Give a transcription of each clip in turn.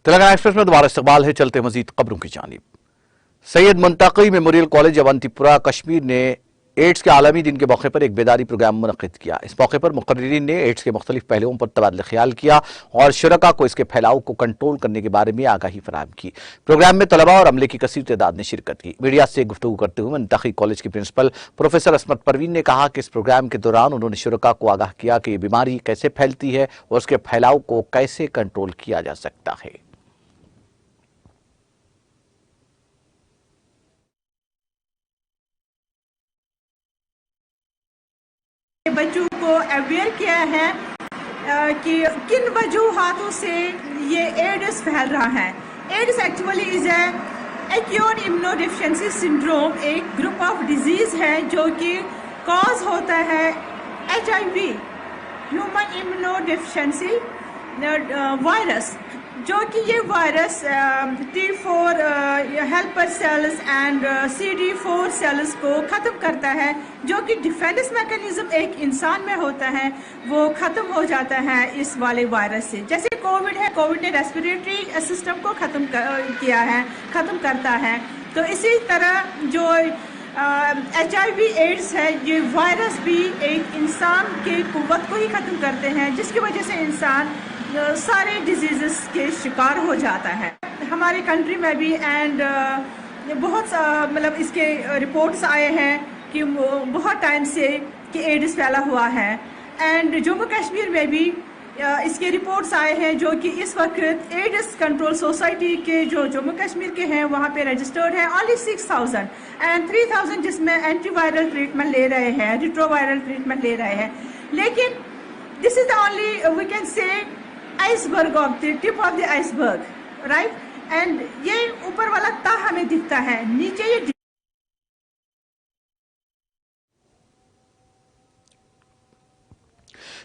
Telangana express में दोबारा इस्तकबाल है, चलते मजीद खबरों की जानिब। सैयद मुंतकी मेमोरियल कॉलेज अवंतीपुरा कश्मीर ने एड्स के आलमी दिन के मौके पर एक बेदारी प्रोग्राम मुनक्किद किया। इस मौके पर मुकर्रिरीन ने एड्स के मुख्तलिफ पहलुओं पर तबादला ख्याल किया और शुरका को इसके फैलाव को कंट्रोल करने के बारे में आगाही फराहम की। प्रोग्राम में तलबा और अमले की कसीर तादाद ने शिरकत की। मीडिया से गुफ्तगू करते हुए मुंतकी कॉलेज की प्रिंसिपल प्रोफेसर असमत परवीन ने कहा कि इस प्रोग्राम के दौरान उन्होंने शुरका को आगाह किया कि ये बीमारी कैसे फैलती है और उसके फैलाव को कैसे कंट्रोल किया जा सकता है। बच्चों को अवेयर किया है कि किन वजूहातों से ये एड्स फैल रहा है। AIDS actually is acute immunodeficiency syndrome, एक ग्रुप ऑफ डिजीज है जो कि कॉज होता है HIV, ह्यूमन इम्यूनोडेफिशिएंसी वायरस, जो कि ये virus T4 helper cells and CD4 cells को ख़त्म करता है, जो कि डिफेंस मैकेनिज्म एक इंसान में होता है, वो ख़त्म हो जाता है इस वाले वायरस से। जैसे कोविड है, कोविड ने रेस्पिरेटरी सिस्टम को ख़त्म किया है, ख़त्म करता है। तो इसी तरह जो HIV एड्स है, ये वायरस भी एक इंसान के कुव्वत को ही ख़त्म करते हैं, जिसकी वजह से इंसान सारे डिजीज़ेस के शिकार हो जाता है। हमारे कंट्री में भी एंड बहुत मतलब इसके रिपोर्ट्स आए हैं कि बहुत टाइम से कि एड्स फैला हुआ है। एंड जम्मू कश्मीर में भी इसके रिपोर्ट्स आए हैं, जो कि इस वक्त एड्स कंट्रोल सोसाइटी के जो जम्मू कश्मीर के हैं वहाँ पे रजिस्टर्ड है ओनली 6000 एंड 3000 जिसमें एंटीवायरल ट्रीटमेंट ले रहे हैं, रिट्रोवायरल ट्रीटमेंट ले रहे हैं। लेकिन this is the only we can say iceberg of the tip of the iceberg, right. And ये ऊपर वाला तह हमें दिखता है, नीचे ये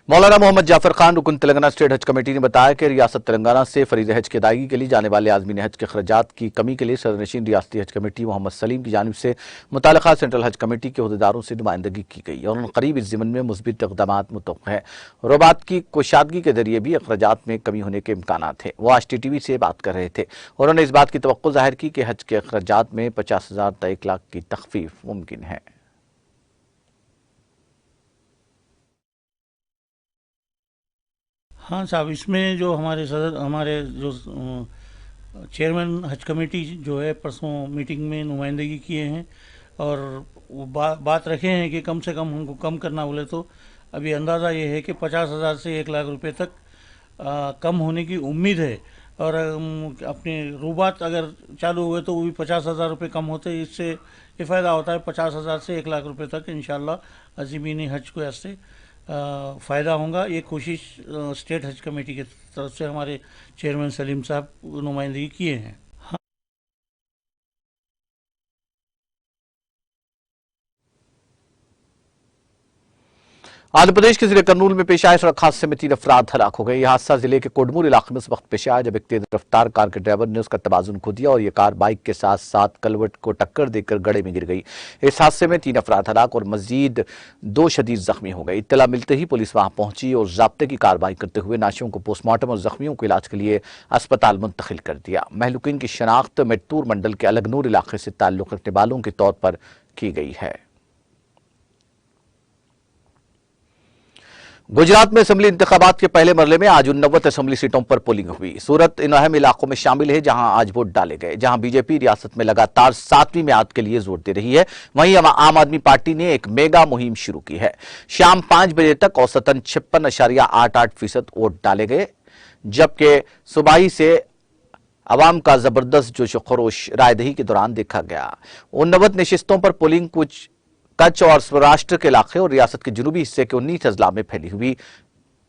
मौलाना मोहम्मद जाफर खान रुकन तेलंगाना स्टेट हज कमेटी ने बताया कि रियासत तेलंगाना से फरीज हज की अदायगी के लिए जाने वाले आज़मीन हज के खर्चात की कमी के लिए सदरनशीन रियासती हज कमेटी मोहम्मद सलीम की जानिब से मुताल्लिका सेंट्रल हज कमेटी के अहदेदारों से नुमाइंदगी की गई और करीब इस ज़िमन में मुस्बित इक़दामात मुतवक्किल है। रोबात की कुशादगी के जरिए भी अखराजात में कमी होने के इम्कान थे। वो आज TTV से बात कर रहे थे। उन्होंने इस बात की तवक्को ज़ाहिर की कि हज के अखराजात में 50,000 से 1 लाख की तखफीफ मुमकिन है। हाँ साहब, इसमें जो हमारे जो चेयरमैन हज कमेटी जो है परसों मीटिंग में नुमाइंदगी किए हैं और वो बात रखे हैं कि कम से कम हमको कम करना बोले तो अभी अंदाज़ा ये है कि 50,000 से 1 लाख रुपए तक कम होने की उम्मीद है। और अपने रूबात अगर चालू हुए तो वो भी 50,000 रुपये कम होते, इससे ये फ़ायदा होता है 50,000 से 1 लाख रुपए तक इंशाअल्लाह अज़ीमीन हज को ऐसे फ़ायदा होगा। ये कोशिश स्टेट हज कमेटी की तरफ से हमारे चेयरमैन सलीम साहब नुमाइंदगी किए हैं। आंध्र प्रदेश के जिले कर्नूल में पेश आए सड़क हादसे में 3 अफराद हलाक हो गए। यह हादसा जिले के कोडमूर इलाके में उस वक्त पेश आया जब एक तेज रफ्तार कार के ड्राइवर ने उसका तवाजुन खो दिया और यह कार बाइक के साथ साथ कलवट को टक्कर देकर गड्ढे में गिर गई। इस हादसे में 3 अफराद हलाक और मजीद 2 शदीद जख्मी हो गए। इत्तला मिलते ही पुलिस वहां पहुंची और ज़ाब्ते की कार्रवाई करते हुए नाशियों को पोस्टमार्टम और जख्मियों को इलाज के लिए अस्पताल मुंतकिल कर दिया। महलूकिन की शनाख्त मेट्टूर मंडल के अलगनूर इलाके से ताल्लुक रखने वालों के तौर पर की गई है। गुजरात में असेंबली इंतखाबात के पहले मरले में आज 89 असेंबली सीटों पर पोलिंग हुई। सूरत इन अहम इलाकों में शामिल है जहां आज वोट डाले गए, जहां बीजेपी रियासत में लगातार 7वीं मियाद के लिए जोर दे रही है। वहीं आम आदमी पार्टी ने एक मेगा मुहिम शुरू की है। शाम 5 बजे तक औसतन 56.88% वोट डाले गए, जबकि सुबाही से अवाम का जबरदस्त जोश खरोश रायदही के दौरान देखा गया। 89 नशिस्तों पर पोलिंग कुछ कच्छ और सौराष्ट्र के इलाके और रियासत के जुनूबी हिस्से के 19 अजला में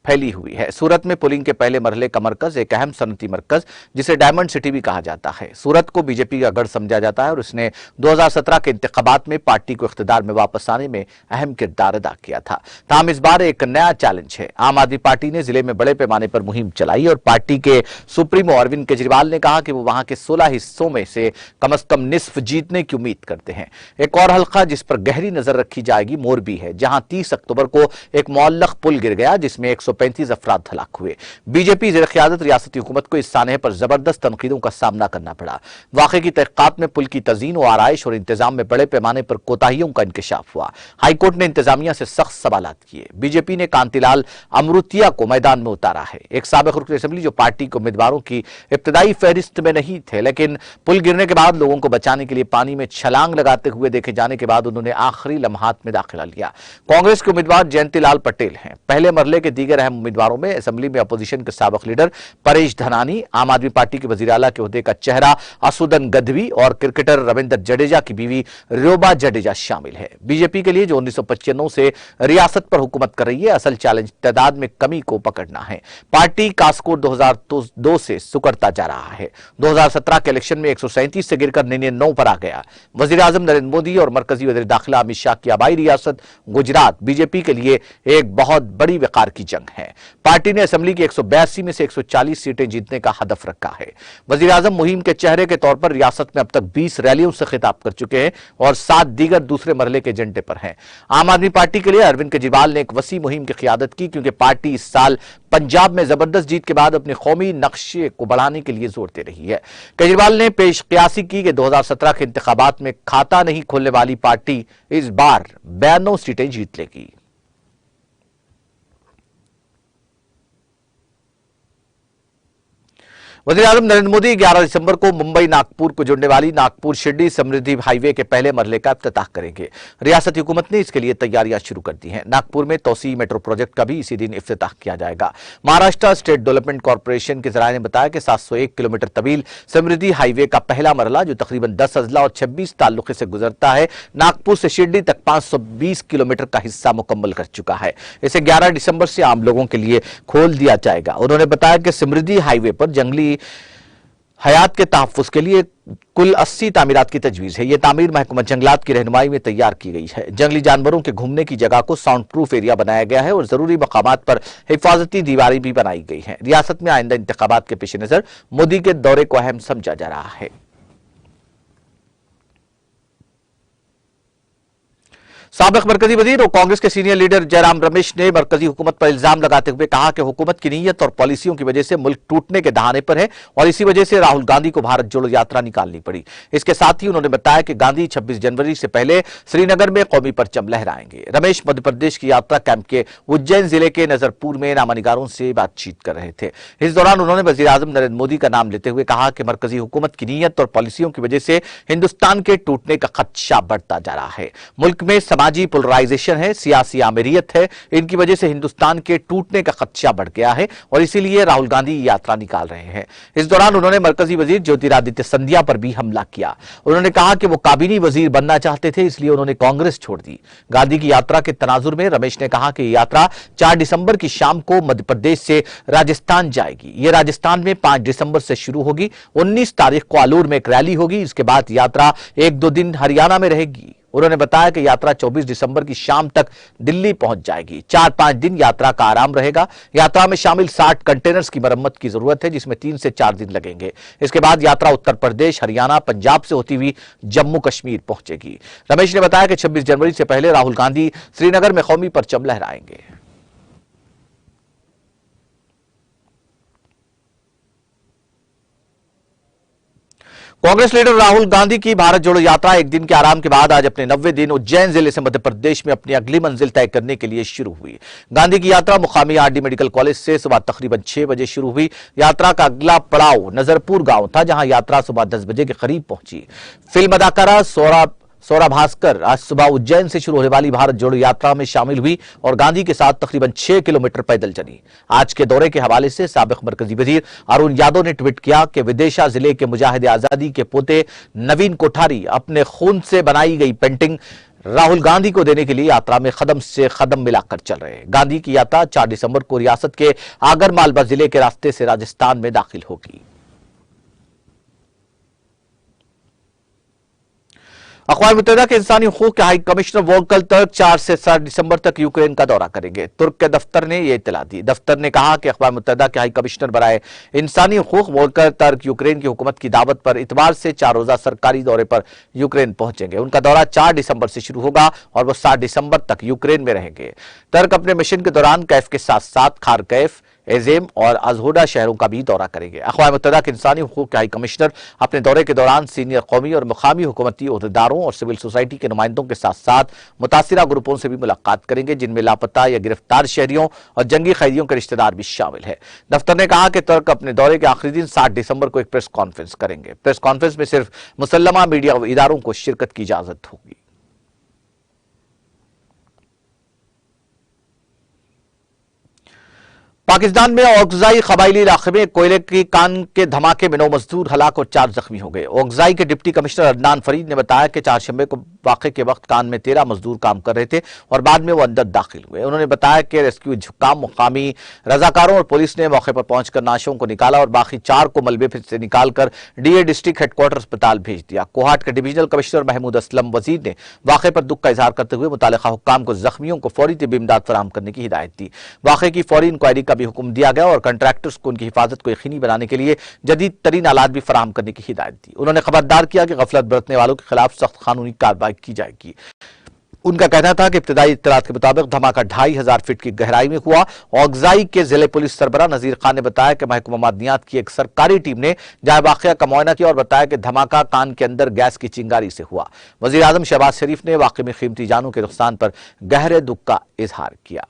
फैली हुई है। सूरत में पोलिंग के पहले मरहले का मरकज एक अहम सनती मरकज जिसे डायमंड सिटी भी कहा जाता है। सूरत को बीजेपी का गढ़ समझा जाता है और उसने 2017 के इंतखाबात में पार्टी को इख्तिदार में वापस आने में अहम किरदार अदा किया था। ताहम इस बार एक नया चैलेंज है। आम आदमी पार्टी ने जिले में बड़े पैमाने पर मुहिम चलाई और पार्टी के सुप्रीमो अरविंद केजरीवाल ने कहा कि वो वहां के 16 हिस्सों में से कम निस्फ जीतने की उम्मीद करते हैं। एक और हल्का जिस पर गहरी नजर रखी जाएगी मोरबी है, जहां 30 अक्टूबर को एक मुअल्लक पुल गिर गया जिसमें 100 35 अफराद हलाक हुए। बीजेपी ज़ेर क़यादत रियासती हुकूमत को इस सानहे पर जबरदस्त तनकीदों का सामना करना पड़ा। वाक़े की तहक़ीक़ात में पुल की तज़ीन व आराइश और इंतजाम में बड़े पैमाने पर कोताहियों का इंकशाफ हुआ। हाईकोर्ट ने इंतजामिया से सख्त सवालात किए। बीजेपी ने कांतिलाल अमृतिया को मैदान में उतारा है। एक साबिक़ रुकन असेंबली जो पार्टी के उम्मीदवारों की इब्तदाई फहरिस्त में नहीं थे, लेकिन पुल गिरने के बाद लोगों को बचाने के लिए पानी में छलांग लगाते हुए देखे जाने के बाद उन्होंने आखिरी लम्हात में दाखिला लिया। कांग्रेस के उम्मीदवार जयंतीलाल पटेल हैं। पहले मरले के दीगर अहम उम्मीदवारों में असेंबली में अपोजिशन के साबिक़ लीडर परेश धनानी, आम आदमी पार्टी के वज़ीर आला के ओहदे का चेहरा असुदन गढ़वी और क्रिकेटर रविंद्र जडेजा की बीवी रोबा जडेजा शामिल है। बीजेपी के लिए जो 1995 से रियासत पर हुकूमत कर रही है, असल चैलेंज तादाद में कमी को पकड़ना है। पार्टी का स्कोर 2002 से सुकड़ता जा रहा है। 2017 के इलेक्शन में 137 से गिरकर 99 पर आ गया। वज़ीर आज़म नरेंद्र मोदी और मरकजी वज़ीर दाखिला अमित शाह की आबाई रियासत गुजरात बीजेपी के लिए एक बहुत बड़ी वकार की जंग है। पार्टी ने असेंबली की 182 में से 140 सीटें जीतने का हदफ रखा है। वज़ीर आज़म मुहिम के चेहरे के तौर पर रियासत में अब तक 20 रैलियों से खिताब कर चुके हैं और 7 दीगर दूसरे मरहले के एजेंडे पर हैं। आम आदमी पार्टी के लिए अरविंद केजरीवाल ने एक वसी मुहिम की क़यादत की, क्योंकि पार्टी इस साल पंजाब में जबरदस्त जीत के बाद अपने कौमी नक्शे को बढ़ाने के लिए जोर दे रही है। केजरीवाल ने पेश क़यासी की कि 2017 के इंतखाबात में खाता नहीं खोलने वाली पार्टी इस बार 92 सीटें जीत लेगी। वज़ीर आज़म नरेंद्र मोदी 11 दिसंबर को मुंबई नागपुर को जोड़ने वाली नागपुर शिरडी समृद्धि हाईवे के पहले मरहले का इफ्तिताह करेंगे। रियासती हुकूमत ने इसके लिए तैयारियां शुरू कर दी हैं। नागपुर में तौसी मेट्रो प्रोजेक्ट का भी इसी दिन इफ्तिताह किया जाएगा। महाराष्ट्र स्टेट डेवलपमेंट कॉर्पोरेशन के ज़राए ने बताया कि 701 किलोमीटर तवील समृद्धि हाईवे का पहला मरहला, जो तकरीबन 10 अजला और 26 ताल्लुके से गुजरता है, नागपुर से शिरडी तक 520 किलोमीटर का हिस्सा मुकम्मल कर चुका है। इसे 11 दिसंबर से आम लोगों के लिए खोल दिया जाएगा। उन्होंने बताया कि समृद्धि हाईवे पर जंगली हयात के तहफ़्फ़ुज़ के लिए कुल 80 तामीरात की तजवीज़ है। यह तामीर महकमा जंगलात की रहनुमाई में तैयार की गई है। जंगली जानवरों के घूमने की जगह को साउंड प्रूफ एरिया बनाया गया है और जरूरी मकामात पर हिफाजती दीवारें भी बनाई गई हैं। रियासत में आइंदा इंतखाबात के पेश नज़र मोदी के दौरे को अहम समझा जा रहा है। साबिक़ मरकजी वजीर और कांग्रेस के सीनियर लीडर जयराम रमेश ने मरकजी हुकूमत पर इल्जाम लगाते हुए कहा कि हुकूमत की नीयत और पॉलिसियों की वजह से मुल्क टूटने के दहाने पर है और इसी वजह से राहुल गांधी को भारत जोड़ो यात्रा निकालनी पड़ी। इसके साथ ही उन्होंने बताया कि गांधी 26 जनवरी से पहले श्रीनगर में कौमी परचम लहराएंगे। रमेश मध्य प्रदेश की यात्रा कैंप के उज्जैन जिले के नजरपुर में नामानिगारों से बातचीत कर रहे थे। इस दौरान उन्होंने वज़ीर आज़म नरेंद्र मोदी का नाम लेते हुए कहा कि मरकजी हुकूमत की नीयत और पॉलिसियों की वजह से हिंदुस्तान के टूटने का खदशा बढ़ता जा रहा है। मुल्क में समाजी पोलराइजेशन है, सियासी आमिरियत है, इनकी वजह से हिंदुस्तान के टूटने का खदशा बढ़ गया है और इसीलिए राहुल गांधी यात्रा निकाल रहे हैं। इस दौरान उन्होंने मरकजी वजीर ज्योतिरादित्य सिंधिया पर भी हमला किया। उन्होंने कहा कि वो काबीनी वजीर बनना चाहते थे, इसलिए उन्होंने कांग्रेस छोड़ दी। गांधी की यात्रा के तनाजुर में रमेश ने कहा कि यात्रा 4 दिसंबर की शाम को मध्य प्रदेश से राजस्थान जाएगी। यह राजस्थान में 5 दिसंबर से शुरू होगी। 19 तारीख को आलूर में एक रैली होगी। इसके बाद यात्रा 1-2 दिन हरियाणा में रहेगी। उन्होंने बताया कि यात्रा 24 दिसंबर की शाम तक दिल्ली पहुंच जाएगी। 4-5 दिन यात्रा का आराम रहेगा। यात्रा में शामिल 60 कंटेनर्स की मरम्मत की जरूरत है, जिसमें 3 से 4 दिन लगेंगे। इसके बाद यात्रा उत्तर प्रदेश, हरियाणा, पंजाब से होती हुई जम्मू कश्मीर पहुंचेगी। रमेश ने बताया कि 26 जनवरी से पहले राहुल गांधी श्रीनगर में कौमी परचम लहराएंगे। कांग्रेस लीडर राहुल गांधी की भारत जोड़ो यात्रा एक दिन के आराम के बाद आज अपने 90वें दिन उज्जैन जिले से मध्य प्रदेश में अपनी अगली मंजिल तय करने के लिए शुरू हुई। गांधी की यात्रा मुकामी आरडी मेडिकल कॉलेज से सुबह तकरीबन 6 बजे शुरू हुई। यात्रा का अगला पड़ाव नजरपुर गांव था, जहां यात्रा सुबह 10 बजे के करीब पहुंची। फिल्म अदाकारा सौरा भास्कर आज सुबह उज्जैन से शुरू होने वाली भारत जोड़ो यात्रा में शामिल हुई और गांधी के साथ तकरीबन 6 किलोमीटर पैदल चली। आज के दौरे के हवाले से साबिक़ मरकजी वजीर अरुण यादव ने ट्वीट किया कि विदिशा जिले के मुजाहिद आजादी के पोते नवीन कोठारी अपने खून से बनाई गई पेंटिंग राहुल गांधी को देने के लिए यात्रा में कदम से कदम मिलाकर चल रहे हैं। गांधी की यात्रा 4 दिसंबर को रियासत के आगर मालवा जिले के रास्ते से राजस्थान में दाखिल होगी। अक़वाम मुत्तहिदा के इंसानी हुकूक के हाई कमिश्नर वोल्कर तुर्क 4 से 7 दिसंबर तक यूक्रेन का दौरा करेंगे। तुर्क के दफ्तर ने यह इत्तला दी। दफ्तर ने कहा कि अक़वाम मुत्तहिदा के हाई कमिश्नर बराए इंसानी हुकूक वोल्कर तुर्क यूक्रेन की हुकूमत की दावत पर इतवार से 4 रोजा सरकारी दौरे पर यूक्रेन पहुंचेंगे। उनका दौरा 4 दिसंबर से शुरू होगा और वो 7 दिसंबर तक यूक्रेन में रहेंगे। तुर्क अपने मिशन के दौरान कैफ के साथ साथ खारकेफ, एजेम और अजहोडा शहरों का भी दौरा करेंगे। अक़वाम मुत्तहिदा के इंसानी हुकूक के हाई कमिश्नर अपने दौरे के दौरान सीनियर कौमी और मुकामी हुकूमती ओहदेदारों और सिविल सोसाइटी के नुमाइंदों के साथ साथ मुतासिरा ग्रुपों से भी मुलाकात करेंगे, जिनमें लापता या गिरफ्तार शहरियों और जंगी कैदियों के रिश्तेदार भी शामिल है। दफ्तर ने कहा कि तुर्क अपने दौरे के आखिरी दिन 7 दिसंबर को एक प्रेस कॉन्फ्रेंस करेंगे। प्रेस कॉन्फ्रेंस में सिर्फ मुसल्लमा मीडिया इदारों को शिरकत की इजाजत होगी। पाकिस्तान में ओगजाई कबायली इलाके में कोयले की कान के धमाके में 9 मजदूर हलाक और 4 जख्मी हो गए। ओगजाई के डिप्टी कमिश्नर अदनान फरीद ने बताया कि 4 शंबे को वाक़े के वक्त कान में 13 मजदूर काम कर रहे थे और बाद में वो अंदर दाखिल हुए। उन्होंने बताया कि रेस्क्यू हुक्काम, मुकामी रजाकारों और पुलिस ने मौके पर पहुंचकर नाशों को निकाला और बाकी 4 को मलबे से निकालकर डीए डिस्ट्रिक्ट हेडक्वार्टर अस्पताल भेज दिया। कोहाट के डिविजनल कमिश्नर महमूद असलम वजीर ने वाक़े पर दुख का इजहार करते हुए मुतालिका हुक्काम को जख्मियों को फौरी तिब्बी इमदाद फराहम करने की हिदायत दी। वाक़े की फौरी इंक्वायरी का भी हुक्म दिया गया और कंट्रैक्टर्स को उनकी हिफाजत को यकीनी बनाने के लिए जदीद तरीन आलात भी फराहम करने की हिदायत दी। उन्होंने खबरदार किया कि गफलत बरतने वालों के खिलाफ सख्त कानूनी कार्रवाई की जाएगी। उनका कहना था कि इब्तदाई इत्तलात के मुताबिक धमाका 2500 फीट की गहराई में हुआ। ओगजाई के जिले पुलिस सरबरा नजीर खान ने बताया कि महकमा मादनियात की एक सरकारी टीम ने जहां वाकया का मुआयना किया और बताया कि धमाका कान के अंदर गैस की चिंगारी से हुआ। वजीर आजम शहबाज शरीफ ने वाकये में कीमती जानों के नुकसान पर गहरे दुख का इजहार किया।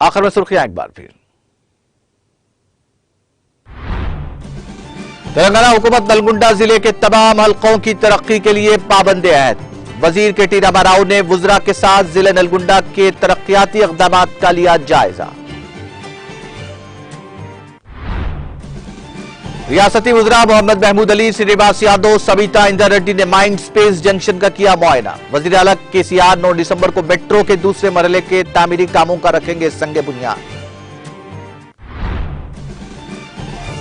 आखिर में सुर्खियां एक बार फिर। तेलंगाना हुकूमत नलगुंडा जिले के तमाम हलकों की तरक्की के लिए पाबंद अहद। वजीर के टी रामाराव ने वुजरा के साथ जिले नलगुंडा के तरक्याती इक़दामात का लिया जायजा। रियासती वज़रा मोहम्मद महमूद अली, श्रीनिवास यादव, सविता इंदर रेड्डी ने माइंड स्पेस जंक्शन का किया मुआयना। वज़ीर आला केसीआर 9 दिसंबर को मेट्रो के दूसरे मरहले के तामीरी कामों का रखेंगे संगे बुनियाद।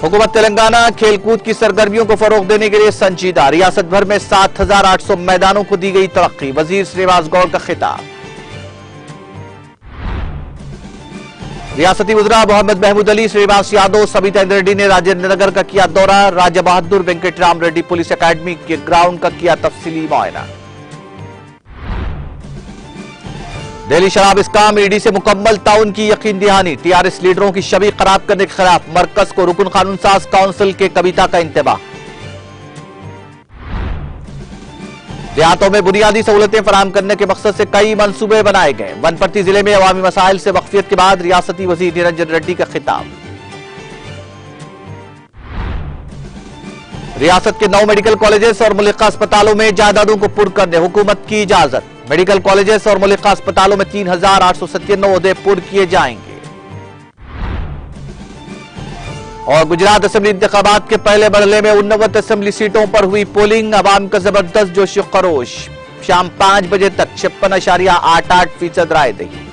हुकूमत तेलंगाना खेलकूद की सरगर्मियों को फरोग देने के लिए संजीदा। रियासत भर में 7800 मैदानों को दी गई तरक्की। वजीर श्रीनिवास गौड़ का खिताब। रियासती वज़रा मोहम्मद महमूद अली, श्रीनिवास यादव, सविता इंदर रेड्डी ने राजेंद्र नगर का किया दौरा। राजा बहादुर वेंकटराम रेड्डी पुलिस अकादमी के ग्राउंड का किया तफसीली मुआयना। दिल्ली शराब इस्काम ईडी से मुकम्मल ताउन की यकीन दहानी। टीआरएस लीडरों की छवि खराब करने के खिलाफ मरकज को रुकन कानून साज काउंसिल के कविता का इंतबाह। देहातों में बुनियादी सहूलतें फराहम करने के मकसद से कई मंसूबे बनाए गए। वनपट्टी जिले में अवामी मसाइल से वक्फियत के बाद रियासती वजीर निरंजन रेड्डी का खिताब। रियासत के 9 मेडिकल कॉलेजेस और मुल्लिका अस्पतालों में जायदादों को पुर करने हुकूमत की इजाजत। मेडिकल कॉलेजेस और मुल्लिका अस्पतालों में 3897 ओहदे पुर किए जाएंगे। और गुजरात असेंबली इंतखाबात के पहले मरहले में 89 असेंबली सीटों पर हुई पोलिंग। अवाम का जबरदस्त जोश खरोश। शाम 5 बजे तक 56.88% राय दही।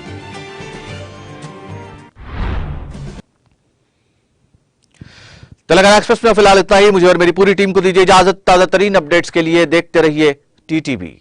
तेलंगाना एक्सप्रेस में फिलहाल इतना ही। मुझे और मेरी पूरी टीम को दीजिए इजाजत। ताजा तरीन अपडेट्स के लिए देखते रहिए टीटीवी।